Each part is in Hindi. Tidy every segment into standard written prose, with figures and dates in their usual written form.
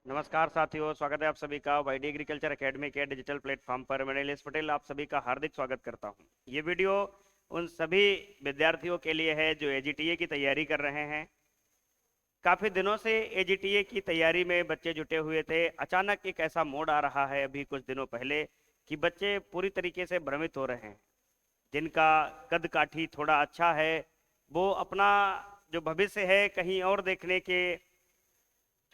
नमस्कार साथियों, स्वागत है आप सभी का वाईडी एग्रीकल्चर एकेडमी के डिजिटल प्लेटफॉर्म पर। मैं नीलेश पटेल आप सभी का हार्दिक स्वागत करता हूं। ये वीडियो उन सभी विद्यार्थियों के लिए है जो एजीटीए की तैयारी कर रहे हैं। काफी दिनों से एजीटीए की तैयारी में बच्चे जुटे हुए थे। अचानक एक ऐसा मोड़ आ रहा है अभी कुछ दिनों पहले कि बच्चे पूरी तरीके से भ्रमित हो रहे हैं। जिनका कद काठी थोड़ा अच्छा है वो अपना जो भविष्य है कहीं और देखने के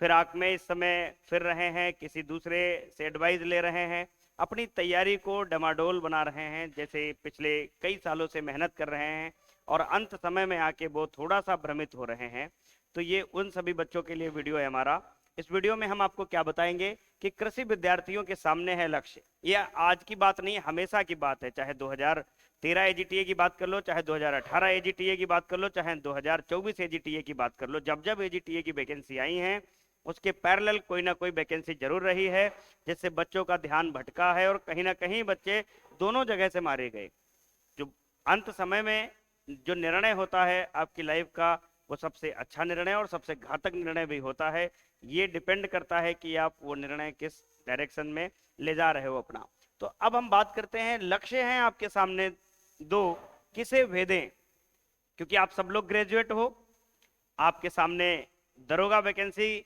फिराक में इस समय फिर रहे हैं, किसी दूसरे से एडवाइस ले रहे हैं, अपनी तैयारी को डमाडोल बना रहे हैं, जैसे पिछले कई सालों से मेहनत कर रहे हैं और अंत समय में आके वो थोड़ा सा भ्रमित हो रहे हैं। तो ये उन सभी बच्चों के लिए वीडियो है हमारा। इस वीडियो में हम आपको क्या बताएंगे कि कृषि विद्यार्थियों के सामने है लक्ष्य। यह आज की बात नहीं, हमेशा की बात है। चाहे 2013 एजीटीए की बात कर लो, चाहे 2018 एजीटीए की बात कर लो, चाहे 2024 एजीटीए की बात कर लो, जब जब एजीटीए की वैकेंसी आई है उसके पैरेलल कोई ना कोई वैकेंसी जरूर रही है, जिससे बच्चों का ध्यान भटका है और कहीं ना कहीं बच्चे दोनों जगह से मारे गए। जो अंत समय में जो निर्णय होता है आपकी लाइफ का, वो सबसे अच्छा निर्णय और सबसे घातक निर्णय भी होता है। ये डिपेंड करता है कि आप वो निर्णय किस डायरेक्शन में ले जा रहे हो अपना। तो अब हम बात करते हैं, लक्ष्य हैं आपके सामने दो, किसे भेदें? क्योंकि आप सब लोग ग्रेजुएट हो, आपके सामने दरोगा वैकेंसी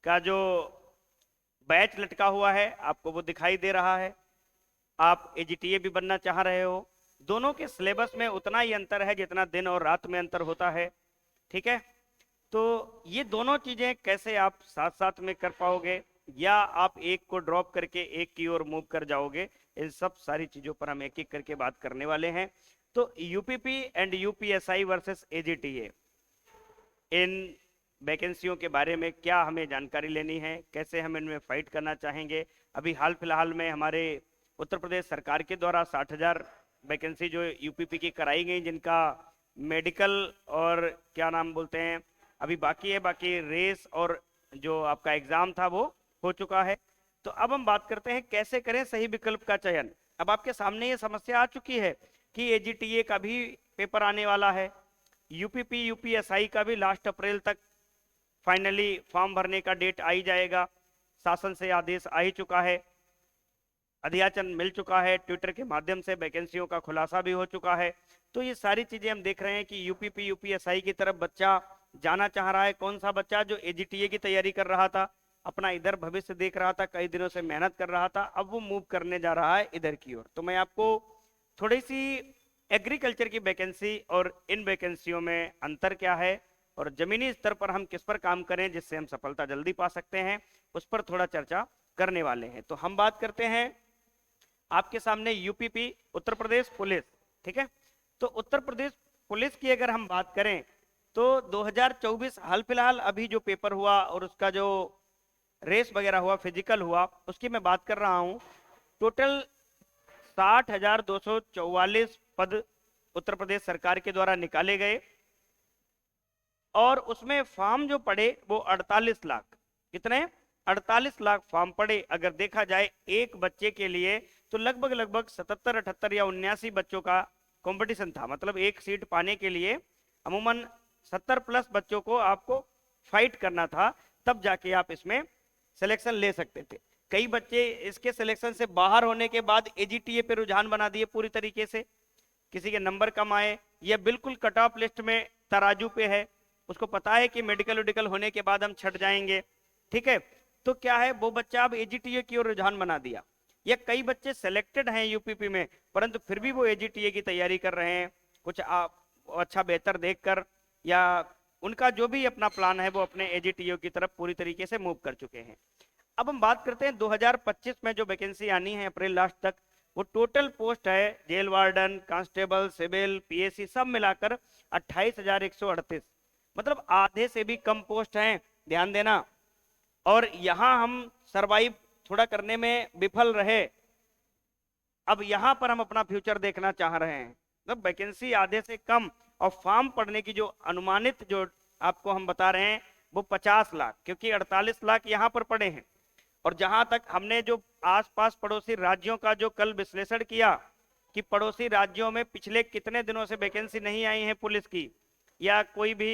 का जो बैच लटका हुआ है आपको वो दिखाई दे रहा है। आप एजीटीए भी बनना चाह रहे हो। दोनों के सिलेबस में उतना ही अंतर है जितना दिन और रात में अंतर होता है। ठीक है, तो ये दोनों चीजें कैसे आप साथ साथ में कर पाओगे, या आप एक को ड्रॉप करके एक की ओर मूव कर जाओगे, इन सब सारी चीजों पर हम एक एक करके बात करने वाले हैं। तो UPP and UPSI versus AGTA, इन वैकेंसियों के बारे में क्या हमें जानकारी लेनी है, कैसे हम इनमें फाइट करना चाहेंगे। अभी हाल फिलहाल में हमारे उत्तर प्रदेश सरकार के द्वारा 60,000 वैकेंसी जो यूपीपी की कराई गई, जिनका मेडिकल और क्या नाम बोलते हैं अभी बाकी है, बाकी रेस और जो आपका एग्जाम था वो हो चुका है। तो अब हम बात करते हैं कैसे करें सही विकल्प का चयन। अब आपके सामने ये समस्या आ चुकी है कि एजीटीए का भी पेपर आने वाला है, यूपीपी यूपीएसआई का भी लास्ट अप्रैल तक फाइनली फॉर्म भरने का डेट आ ही जाएगा। शासन से आदेश आ ही चुका है, अध्याचन मिल चुका है, ट्विटर के माध्यम से वैकेंसियों का खुलासा भी हो चुका है। तो ये सारी चीजें हम देख रहे हैं कि यूपीपी यूपीएसआई की तरफ बच्चा जाना चाह रहा है। कौन सा बच्चा जो एजीटीए की तैयारी कर रहा था, अपना इधर भविष्य देख रहा था, कई दिनों से मेहनत कर रहा था, अब वो मूव करने जा रहा है इधर की ओर। तो मैं आपको थोड़ी सी एग्रीकल्चर की वैकेंसी और इन वैकेंसियों में अंतर क्या है और जमीनी स्तर पर हम किस पर काम करें जिससे हम सफलता जल्दी पा सकते हैं, उस पर थोड़ा चर्चा करने वाले हैं। तो हम बात करते हैं आपके सामने यूपीपी, उत्तर प्रदेश पुलिस। ठीक है, तो उत्तर प्रदेश पुलिस की अगर हम बात करें तो 2024 हाल फिलहाल अभी जो पेपर हुआ और उसका जो रेस वगैरह हुआ, फिजिकल हुआ, उसकी मैं बात कर रहा हूं। टोटल 60,244 पद उत्तर प्रदेश सरकार के द्वारा निकाले गए और उसमें फॉर्म जो पड़े वो 48 लाख। कितने? 48 लाख फॉर्म पड़े। अगर देखा जाए एक बच्चे के लिए तो लगभग लगभग 77, 78 या 79 बच्चों का कंपटीशन था। मतलब एक सीट पाने के लिए अमूमन 70 प्लस बच्चों को आपको फाइट करना था, तब जाके आप इसमें सिलेक्शन ले सकते थे। कई बच्चे इसके सिलेक्शन से बाहर होने के बाद एजीटीए पे रुझान बना दिए पूरी तरीके से। किसी के नंबर कम आए या बिल्कुल कट ऑफ लिस्ट में तराजू पे है, उसको पता है कि मेडिकल वेडिकल होने के बाद हम छट जाएंगे। ठीक है, तो क्या है, वो बच्चा अब एजीटीए की ओर रुझान बना दिया। या कई बच्चे सेलेक्टेड हैं यूपीपी में परंतु फिर भी वो एजीटीए की तैयारी कर रहे हैं, कुछ अच्छा बेहतर देखकर, या उनका जो भी अपना प्लान है वो अपने एजीटीए की तरफ पूरी तरीके से मूव कर चुके हैं। अब हम बात करते हैं 2025 में जो वैकेंसी आनी है अप्रैल लास्ट तक, वो टोटल पोस्ट है jail warden, constable, civil, PSC सब मिलाकर 28,138। मतलब आधे से भी कम पोस्ट हैं, ध्यान देना। और यहां हम सरवाइव थोड़ा करने में विफल रहे, अब यहां पर हम अपना फ्यूचर देखना चाह रहे हैं। मतलब वैकेंसी आधे से कम और फॉर्म पड़ने की जो अनुमानित जो आपको हम बता रहे हैं वो 50 लाख, क्योंकि 48 लाख यहां पर पड़े हैं। और जहां तक हमने जो आसपास पड़ोसी राज्यों का जो कल विश्लेषण किया कि पड़ोसी राज्यों में पिछले कितने दिनों से वैकेंसी नहीं आई है पुलिस की, या कोई भी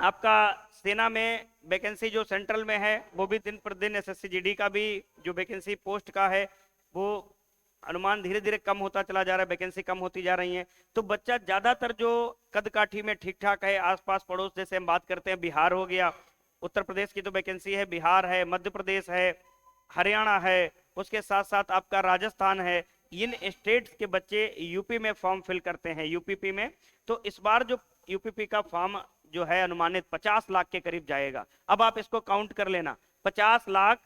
आपका सेना में वैकेंसी जो सेंट्रल में है वो भी दिन पर दिन, एसएससी जीडी का भी जो वैकेंसी पोस्ट का है वो अनुमान धीरे धीरे कम होता चला जा रहा है, वैकेंसी कम होती जा रही है। तो बच्चा ज्यादातर जो कद काठी में ठीक ठाक है, आसपास पड़ोस जैसे हम बात करते हैं, बिहार हो गया, उत्तर प्रदेश की तो वैकेंसी है, बिहार है, मध्य प्रदेश है, हरियाणा है, उसके साथ साथ आपका राजस्थान है, इन स्टेट्स के बच्चे यूपी में फॉर्म फिल करते हैं, यूपीपी में। तो इस बार जो यूपीपी का फॉर्म जो है अनुमानित 50 लाख के करीब जाएगा। अब आप इसको काउंट कर लेना, 50 लाख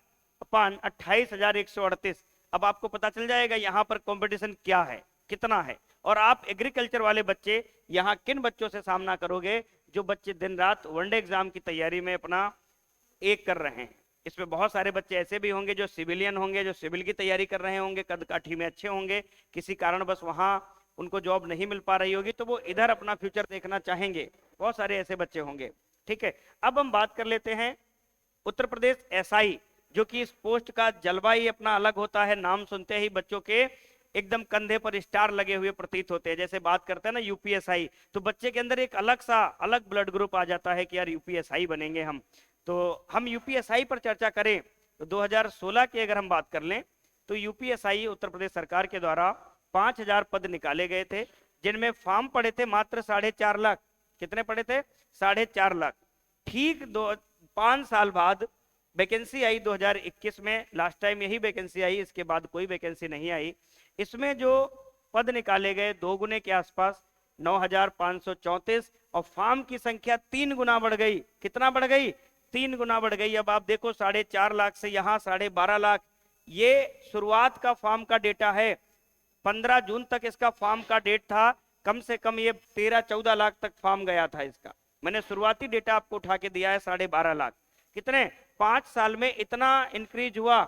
अपन 28,138। अब आपको पता चल जाएगा यहाँ पर कंपटीशन क्या है, कितना है। और आप एग्रीकल्चर वाले बच्चे यहाँ किन बच्चों से सामना करोगे, जो बच्चे दिन रात वनडे एग्जाम की तैयारी में अपना एक कर रहे हैं। इसमें बहुत सारे बच्चे ऐसे भी होंगे जो सिविलियन होंगे, जो सिविल की तैयारी कर रहे होंगे, कद काठी में अच्छे होंगे, किसी कारण बस वहां उनको जॉब नहीं मिल पा रही होगी तो वो इधर अपना फ्यूचर देखना चाहेंगे, बहुत सारे ऐसे बच्चे होंगे। ठीक है, अब हम बात कर लेते हैं उत्तर प्रदेश एसआई, जो कि इस पोस्ट का जलवा ही अपना अलग होता है। नाम सुनते ही बच्चों के एकदम कंधे पर स्टार लगे हुए प्रतीत होते हैं। जैसे बात करते हैं ना यूपीएसआई, तो बच्चे के अंदर एक अलग सा अलग ब्लड ग्रुप आ जाता है कि यार यूपीएसआई बनेंगे हम। तो हम यूपीएसआई पर चर्चा करें तो 2016 की अगर हम बात कर लें तो यूपीएसआई उत्तर प्रदेश सरकार के द्वारा 5,000 पद निकाले गए थे, जिनमें फॉर्म पड़े थे मात्र 4.5 लाख। कितने पड़े थे? 4.5 लाख। ठीक 5 साल बाद वैकेंसी आई 2021 में, लास्ट टाइम यही वैकेंसी आई, इसके बाद कोई वैकेंसी नहीं आई। इसमें जो पद निकाले गए 2 गुने के आसपास, 9,534, और फॉर्म की संख्या 3 गुना बढ़ गई। कितना बढ़ गई? 3 गुना बढ़ गई। अब आप देखो 4.5 लाख से यहाँ 12.5 लाख, ये शुरुआत का फॉर्म का डेटा है। 15 जून तक इसका फॉर्म का डेट था, कम से कम ये 13-14 लाख तक फॉर्म गया था इसका। मैंने शुरुआती डेटा आपको उठा के दिया है 12.5 लाख। कितने? 5 साल में इतना इंक्रीज हुआ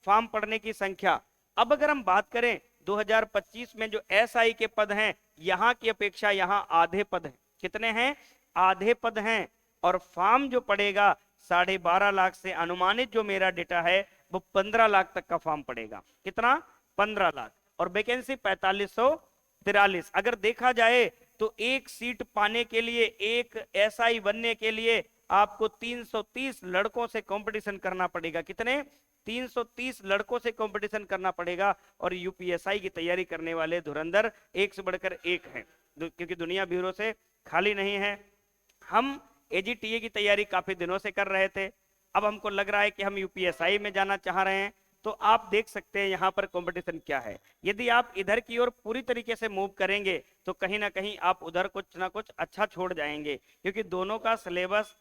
फॉर्म पड़ने की संख्या। अब अगर हम बात करें 2025 में जो एसआई के पद हैं, यहाँ की अपेक्षा यहाँ आधे पद हैं। कितने हैं? आधे पद हैं। और फॉर्म जो पड़ेगा 12.5 लाख से अनुमानित जो मेरा डेटा है वो 15 लाख तक का फॉर्म पड़ेगा। कितना? 15 लाख। और वैकेंसी 4543। अगर देखा जाए तो एक सीट पाने के लिए, एक एसआई बनने के लिए आपको 330 लड़कों से कंपटीशन करना पड़ेगा। कितने? 330 लड़कों से कंपटीशन करना पड़ेगा। और यूपीएसआई की तैयारी करने वाले धुरंधर एक से बढ़कर एक हैं, क्योंकि दुनिया ब्यूरो से खाली नहीं है। हम एजीटीए की तैयारी काफी दिनों से कर रहे थे, अब हमको लग रहा है कि हम यूपीएसआई में जाना चाह रहे हैं। तो आप देख सकते हैं यहाँ पर कंपटीशन क्या है। यदि आप इधर की ओर पूरी तरीके से मूव करेंगे तो कहीं ना कहीं आप उधर कुछ ना कुछ अच्छा छोड़ जाएंगे, क्योंकि दोनों का सिलेबस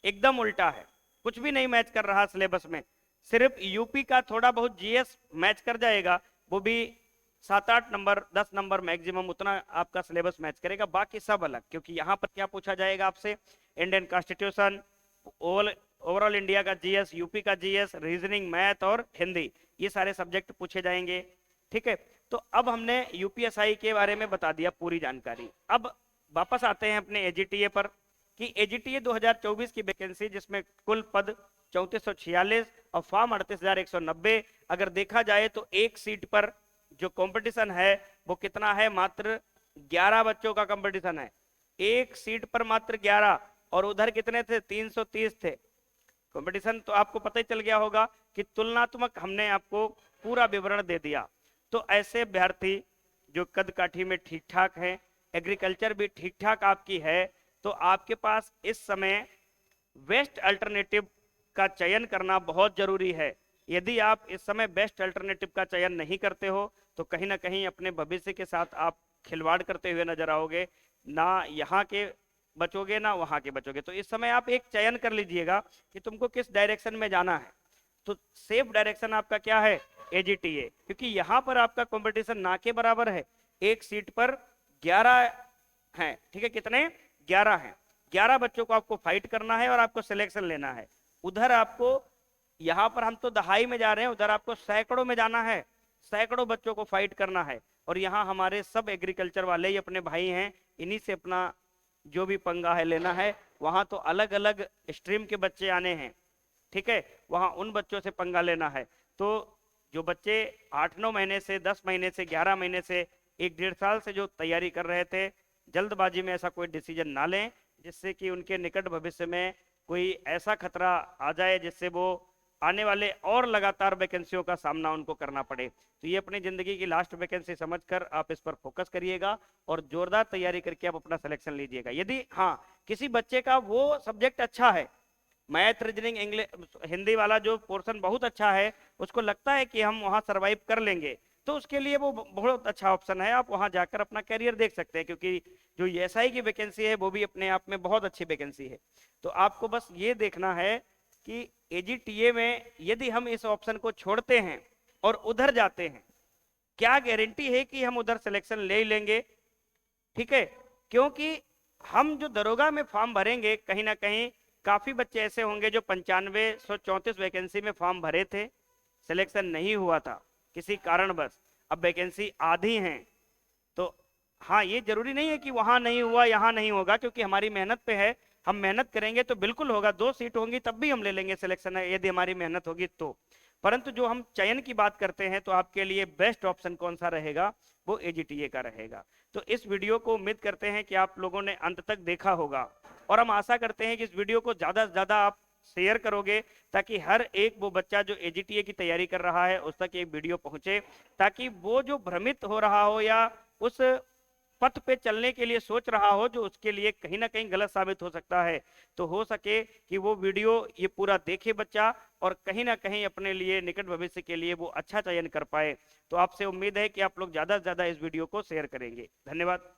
एकदम उल्टा है, कुछ भी नहीं मैच कर रहा सिलेबस में। सिर्फ यूपी का थोड़ा बहुत जीएस मैच कर जाएगा, वो भी 7-8 नंबर 10 नंबर मैक्सिमम, उतना आपका सिलेबस मैच करेगा, बाकी सब अलग। क्योंकि यहाँ पर क्या पूछा जाएगा आपसे? इंडियन कॉन्स्टिट्यूशन, ओवरऑल इंडिया का जीएस, यूपी का जीएस, रीजनिंग, मैथ और हिंदी, ये सारे सब्जेक्ट पूछे जाएंगे। ठीक है, तो अब हमने यूपीएसआई के बारे में बता दिया पूरी जानकारी। अब वापस आते हैं अपने एजीटीए पर कि एजीटीए 2024 की वैकेंसी, जिसमें कुल पद 3446 और फॉर्म 38,190। अगर देखा जाए तो एक सीट पर जो कंपटीशन है वो कितना है? मात्र 11 बच्चों का कंपटीशन है। एक सीट पर मात्र 11, और उधर कितने थे? 330 थे कंपटीशन। तो आपको पता ही चल गया होगा कि तुलनात्मक हमने आपको पूरा विवरण दे दिया। तो ऐसे अभ्यर्थी जो कद काठी में ठीक ठाक है, एग्रीकल्चर भी ठीक ठाक आपकी है, तो आपके पास इस समय बेस्ट अल्टरनेटिव का चयन करना बहुत जरूरी है। यदि आप इस समय बेस्ट अल्टरनेटिव का चयन नहीं करते हो तो कहीं ना कहीं अपने भविष्य के साथ आप खिलवाड़ करते हुए नजर आओगे, ना यहाँ के बचोगे ना वहां के बचोगे। तो इस समय आप एक चयन कर लीजिएगा कि तुमको किस डायरेक्शन में जाना है। तो सेफ डायरेक्शन आपका क्या है? एजीटीए, क्योंकि यहाँ पर आपका कंपटीशन ना के बराबर है। एक सीट पर 11 हैं, ठीक है? कितने? 11 हैं। 11 बच्चों को आपको फाइट करना है और आपको सिलेक्शन लेना है। उधर आपको, यहाँ पर हम तो दहाई में जा रहे हैं, उधर आपको सैकड़ों में जाना है, सैकड़ों बच्चों को फाइट करना है। और यहाँ हमारे सब एग्रीकल्चर वाले ही अपने भाई हैं, इन्हीं से अपना जो भी पंगा है लेना है। वहां तो अलग अलग स्ट्रीम के बच्चे आने हैं, ठीक है? वहां उन बच्चों से पंगा लेना है। तो जो बच्चे 8-9 महीने से, 10 महीने से, 11 महीने से, 1-1.5 साल से जो तैयारी कर रहे थे, जल्दबाजी में ऐसा कोई डिसीजन ना लें। जिससे कि उनके निकट भविष्य में कोई ऐसा खतरा आ जाए जिससे वो आने वाले और लगातार वैकेंसियों का सामना उनको करना पड़े। तो ये अपनी जिंदगी की लास्ट वैकेंसी समझकर आप इस पर फोकस करिएगा और जोरदार तैयारी करके आप अपना सिलेक्शन लीजिएगा। यदि हाँ किसी बच्चे का वो सब्जेक्ट अच्छा है, मैथ रीजनिंग इंग्लिश हिंदी वाला जो पोर्शन बहुत अच्छा है, उसको लगता है कि हम वहाँ सरवाइव कर लेंगे, तो उसके लिए वो बहुत अच्छा ऑप्शन है। आप वहाँ जाकर अपना कैरियर देख सकते हैं, क्योंकि जो एसआई की वैकेंसी है वो भी अपने आप में बहुत अच्छी वैकेंसी है। तो आपको बस ये देखना है कि एजीटीए में यदि हम इस ऑप्शन को छोड़ते हैं और उधर जाते हैं, क्या गारंटी है कि हम उधर सिलेक्शन ले ही लेंगे? ठीक है, क्योंकि हम जो दरोगा में फॉर्म भरेंगे, कहीं ना कहीं काफी बच्चे ऐसे होंगे जो 9534 वैकेंसी में फॉर्म भरे थे, सिलेक्शन नहीं हुआ था किसी कारणवश, अब वैकेंसी आधी हैं। तो हाँ, ये जरूरी नहीं है कि वहां नहीं हुआ यहाँ नहीं होगा, क्योंकि हमारी मेहनत पे है। हम मेहनत करेंगे तो बिल्कुल होगा, 2 सीट होंगी तब भी हम ले लेंगे सिलेक्शन, यदि हमारी मेहनत होगी तो। परंतु जो हम चयन की बात करते हैं, तो आपके लिए बेस्ट ऑप्शन कौन सा रहेगा? वो एजीटीए का रहेगा। तो इस वीडियो को उम्मीद करते हैं कि आप लोगों ने अंत तक देखा होगा, और हम आशा करते हैं कि इस वीडियो को ज्यादा से ज्यादा आप शेयर करोगे, ताकि हर एक वो बच्चा जो एजीटीए की तैयारी कर रहा है उस तक ये वीडियो पहुंचे, ताकि वो जो भ्रमित हो रहा हो या उस पथ पे चलने के लिए सोच रहा हो, जो उसके लिए कहीं ना कहीं गलत साबित हो सकता है, तो हो सके कि वो वीडियो ये पूरा देखे बच्चा, और कहीं ना कहीं अपने लिए निकट भविष्य के लिए वो अच्छा चयन कर पाए। तो आपसे उम्मीद है कि आप लोग ज्यादा से ज्यादा इस वीडियो को शेयर करेंगे। धन्यवाद।